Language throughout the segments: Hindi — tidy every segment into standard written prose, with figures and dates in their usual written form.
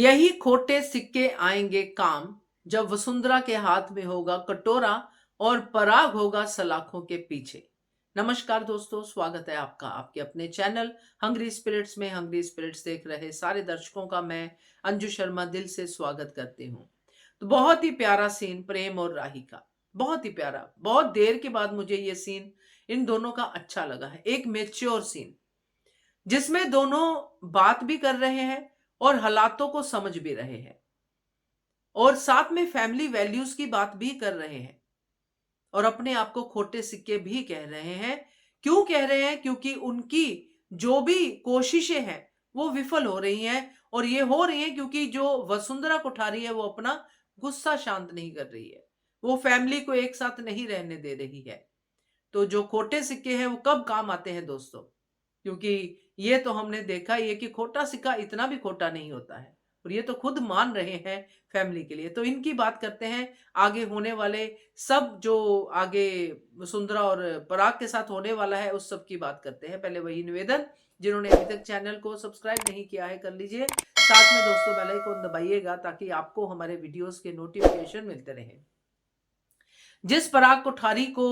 यही खोटे सिक्के आएंगे काम, जब वसुंधरा के हाथ में होगा कटोरा और पराग होगा सलाखों के पीछे। नमस्कार दोस्तों, स्वागत है आपका आपके अपने चैनल हंग्री स्पिरिट्स में। हंग्री स्पिरिट्स देख रहे सारे दर्शकों का मैं अंजू शर्मा दिल से स्वागत करती हूँ। तो बहुत ही प्यारा सीन प्रेम और राही का, बहुत ही प्यारा। बहुत देर के बाद मुझे ये सीन इन दोनों का अच्छा लगा है। एक मेच्योर सीन जिसमें दोनों बात भी कर रहे हैं और हालातों को समझ भी रहे हैं और साथ में फैमिली वैल्यूज की बात भी कर रहे हैं और अपने आप को खोटे सिक्के भी कह रहे हैं। क्यों कह रहे हैं? क्योंकि उनकी जो भी कोशिशें हैं वो विफल हो रही हैं, और ये हो रही हैं क्योंकि जो वसुंधरा कोठारी है वो अपना गुस्सा शांत नहीं कर रही है, वो फैमिली को एक साथ नहीं रहने दे रही है। तो जो खोटे सिक्के हैं वो कब काम आते हैं दोस्तों? क्योंकि ये तो हमने देखा ही है कि खोटा सिक्का इतना भी खोटा नहीं होता है, और ये तो खुद मान रहे हैं फैमिली के लिए। तो इनकी बात करते हैं, आगे होने वाले सब जो आगे वसुंधरा और पराग के साथ होने वाला है उस सब की बात करते हैं। पहले वही निवेदन, जिन्होंने अभी तक चैनल को सब्सक्राइब नहीं किया है कर लीजिए, साथ में दोस्तों बेल आइकन दबाइएगा ताकि आपको हमारे वीडियोस के नोटिफिकेशन मिलते रहें। जिस पराग कोठारी को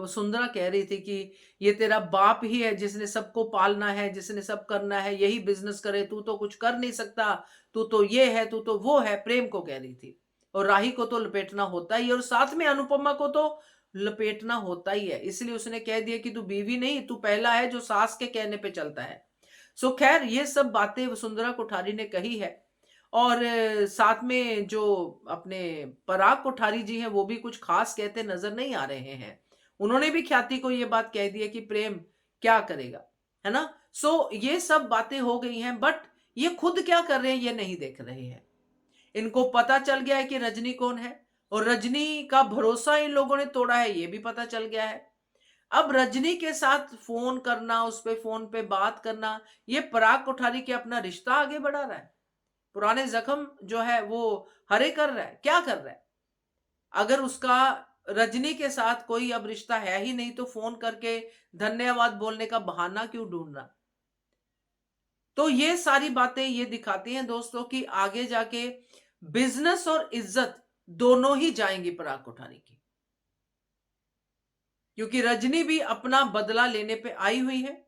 वसुंधरा कह रही थी कि ये तेरा बाप ही है जिसने सबको पालना है, जिसने सब करना है, यही बिजनेस करे, तू तो कुछ कर नहीं सकता, तू तो ये है, तू तो वो है, प्रेम को कह रही थी। और राही को तो लपेटना होता ही, और साथ में अनुपमा को तो लपेटना होता ही है। इसलिए उसने कह दिया कि तू बीवी नहीं, तू पहला है जो सास के कहने पे चलता है। सो खैर, ये सब बातें वसुंधरा कोठारी ने कही है। और साथ में जो अपने पराग कोठारी जी हैं वो भी कुछ खास कहते नजर नहीं आ रहे हैं। उन्होंने भी ख्याति को ये बात कह दी है कि प्रेम क्या करेगा, है ना। सो ये सब बातें हो गई हैं, बट ये खुद क्या कर रहे हैं ये नहीं देख रहे हैं। इनको पता चल गया है कि रजनी कौन है, और रजनी का भरोसा इन लोगों ने तोड़ा है ये भी पता चल गया है। अब रजनी के साथ फोन करना, उस पे फोन पे बात करना, ये पराग कोठारी के अपना रिश्ता आगे बढ़ा रहा है, पुराने जख्म जो है वो हरे कर रहा है, क्या कर रहा है? अगर उसका रजनी के साथ कोई अब रिश्ता है ही नहीं तो फोन करके धन्यवाद बोलने का बहाना क्यों ढूंढना? तो ये सारी बातें ये दिखाती हैं दोस्तों कि आगे जाके बिजनेस और इज्जत दोनों ही जाएंगी पराग कोठारी की, क्योंकि रजनी भी अपना बदला लेने पे आई हुई है।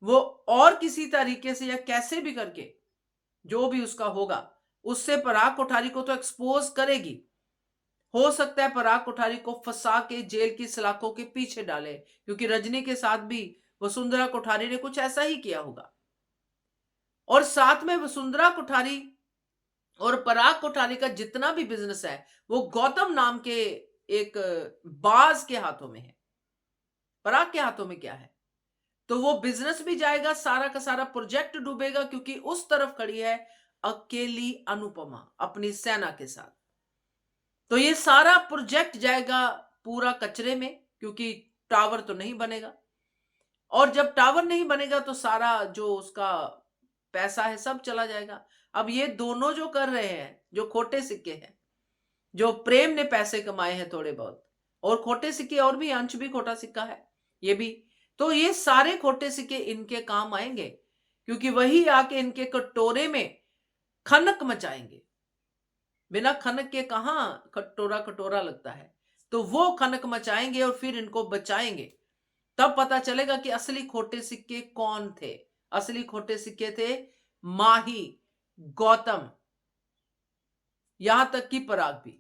वो और किसी तरीके से या कैसे भी करके जो भी उसका होगा उससे पराग कोठारी को तो एक्सपोज करेगी। हो सकता है पराग कोठारी को फंसा के जेल की सलाखों के पीछे डाले, क्योंकि रजनी के साथ भी वसुंधरा कोठारी ने कुछ ऐसा ही किया होगा। और साथ में वसुंधरा कोठारी और पराग कोठारी का जितना भी बिजनेस है वो गौतम नाम के एक बाज के हाथों में है। पराग के हाथों में क्या है? तो वो बिजनेस भी जाएगा, सारा का सारा प्रोजेक्ट डूबेगा, क्योंकि उस तरफ खड़ी है अकेली अनुपमा अपनी सेना के साथ। तो ये सारा प्रोजेक्ट जाएगा पूरा कचरे में, क्योंकि टावर तो नहीं बनेगा, और जब टावर नहीं बनेगा तो सारा जो उसका पैसा है सब चला जाएगा। अब ये दोनों जो कर रहे हैं, जो खोटे सिक्के हैं, जो प्रेम ने पैसे कमाए हैं थोड़े बहुत, और खोटे सिक्के और भी, अंश भी खोटा सिक्का है ये भी, तो ये सारे खोटे सिक्के इनके काम आएंगे, क्योंकि वही आके इनके कटोरे में खनक मचाएंगे। बिना खनक के कहां कटोरा कटोरा लगता है, तो वो खनक मचाएंगे और फिर इनको बचाएंगे। तब पता चलेगा कि असली खोटे सिक्के कौन थे। असली खोटे सिक्के थे माही, गौतम, यहां तक कि पराग भी।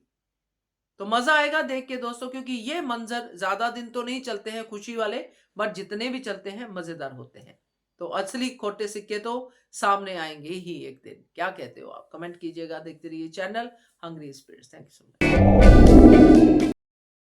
तो मजा आएगा देख के दोस्तों, क्योंकि ये मंजर ज्यादा दिन तो नहीं चलते हैं खुशी वाले, बट जितने भी चलते हैं मजेदार होते हैं। तो असली खोटे सिक्के तो सामने आएंगे ही एक दिन। क्या कहते हो आप? कमेंट कीजिएगा। देखते रहिए channel hungry spirits. Thank you so much.